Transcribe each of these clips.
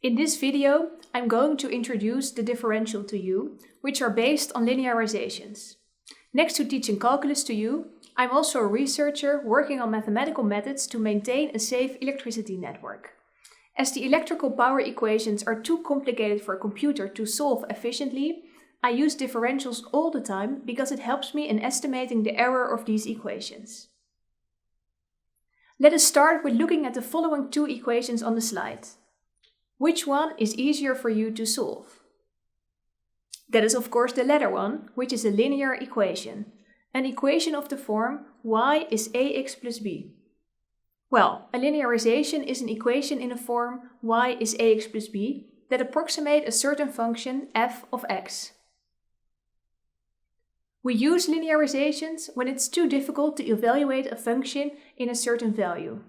In this video, I'm going to introduce the differential to you, which are based on linearizations. Next to teaching calculus to you, I'm also a researcher working on mathematical methods to maintain a safe electricity network. As the electrical power equations are too complicated for a computer to solve efficiently, I use differentials all the time because it helps me in estimating the error of these equations. Let us start with looking at the following two equations on the slide. Which one is easier for you to solve? That is of course the latter one, which is a linear equation. An equation of the form y is ax plus b. Well, a linearization is an equation in the form y is ax plus b that approximate a certain function f of x. We use linearizations when it's too difficult to evaluate a function in a certain value.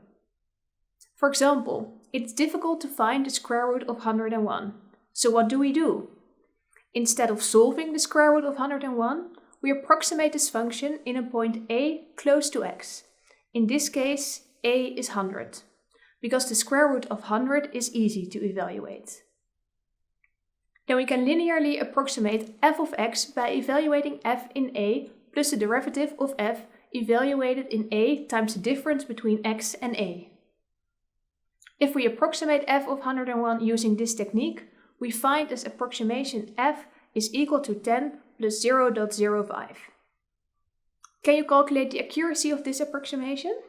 For example, it's difficult to find the square root of 101. So what do? Instead of solving the square root of 101, we approximate this function in a point a close to x. In this case, a is 100, because the square root of 100 is easy to evaluate. Then we can linearly approximate f of x by evaluating f in a plus the derivative of f evaluated in a times the difference between x and a. If we approximate f of 101 using this technique, we find this approximation f is equal to 10 plus 0.05. Can you calculate the accuracy of this approximation?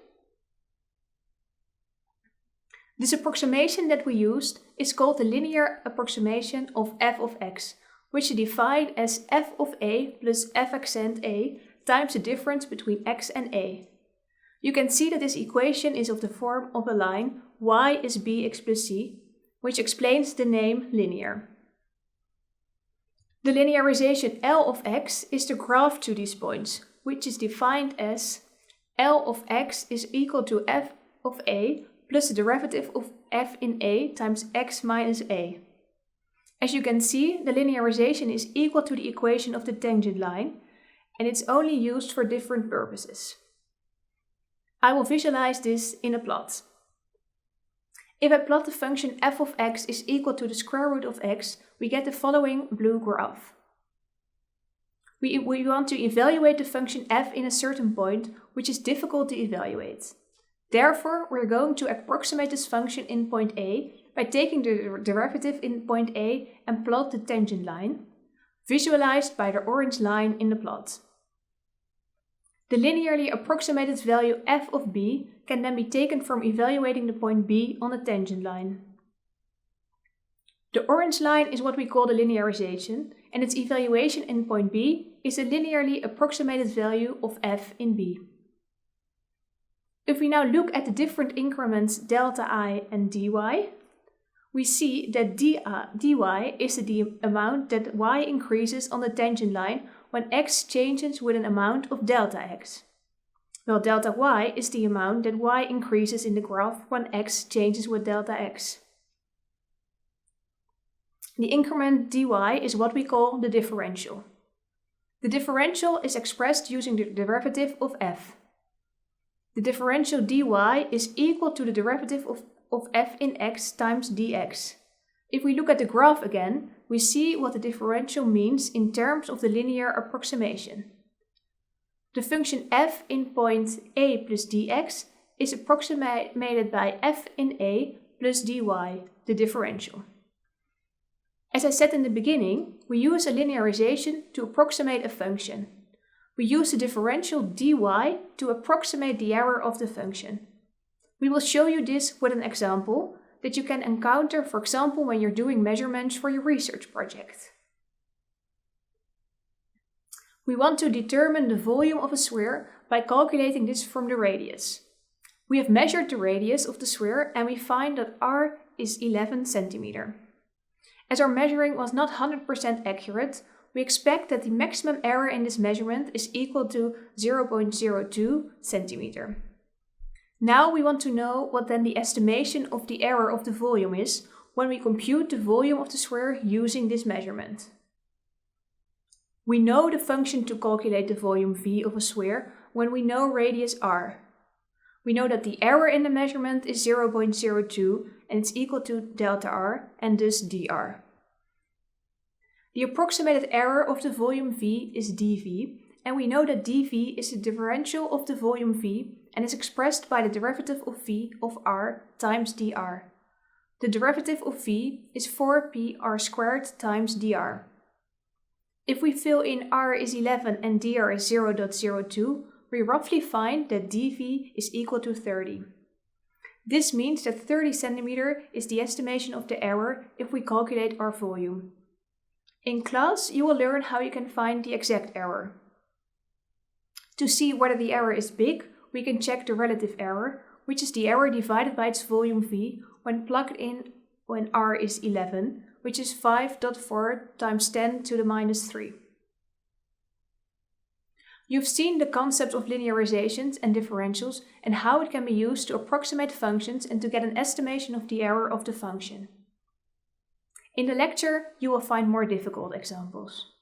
This approximation that we used is called the linear approximation of f of x, which is defined as f of a plus f accent a times the difference between x and a. You can see that this equation is of the form of a line y is bx plus c, which explains the name linear. The linearization L of x is the graph to these points, which is defined as L of x is equal to f of a plus the derivative of f in a times x minus a. As you can see, the linearization is equal to the equation of the tangent line, and it's only used for different purposes. I will visualize this in a plot. If I plot the function f of x is equal to the square root of x, we get the following blue graph. We want to evaluate the function f in a certain point, which is difficult to evaluate. Therefore, we're going to approximate this function in point A by taking the derivative in point A and plot the tangent line, visualized by the orange line in the plot. The linearly approximated value f of b can then be taken from evaluating the point B on the tangent line. The orange line is what we call the linearization, and its evaluation in point B is a linearly approximated value of f in B. If we now look at the different increments delta I and dy, we see that dy is the amount that y increases on the tangent line when x changes with an amount of delta x. Well, delta y is the amount that y increases in the graph when x changes with delta x. The increment dy is what we call the differential. The differential is expressed using the derivative of f. The differential dy is equal to the derivative of f in x times dx. If we look at the graph again, we see what the differential means in terms of the linear approximation. The function f in point a plus dx is approximated by f in a plus dy, the differential. As I said in the beginning, we use a linearization to approximate a function. We use the differential dy to approximate the error of the function. We will show you this with an example that you can encounter, for example, when you're doing measurements for your research project. We want to determine the volume of a sphere by calculating this from the radius. We have measured the radius of the sphere and we find that r is 11 centimeter. As our measuring was not 100% accurate, we expect that the maximum error in this measurement is equal to 0.02 centimeter. Now we want to know what then the estimation of the error of the volume is when we compute the volume of the sphere using this measurement. We know the function to calculate the volume V of a sphere when we know radius r. We know that the error in the measurement is 0.02 and it's equal to delta r and thus dr. The approximated error of the volume V is dV, and we know that dV is the differential of the volume V and is expressed by the derivative of V of r times dr. The derivative of V is 4p r squared times dr. If we fill in r is 11 and dr is 0.02, we roughly find that dV is equal to 30. This means that 30 cm is the estimation of the error if we calculate our volume. In class, you will learn how you can find the exact error. To see whether the error is big, we can check the relative error, which is the error divided by its volume V when plugged in when r is 11, which is 5.4 times 10 to the minus 3. You've seen the concept of linearizations and differentials and how it can be used to approximate functions and to get an estimation of the error of the function. In the lecture, you will find more difficult examples.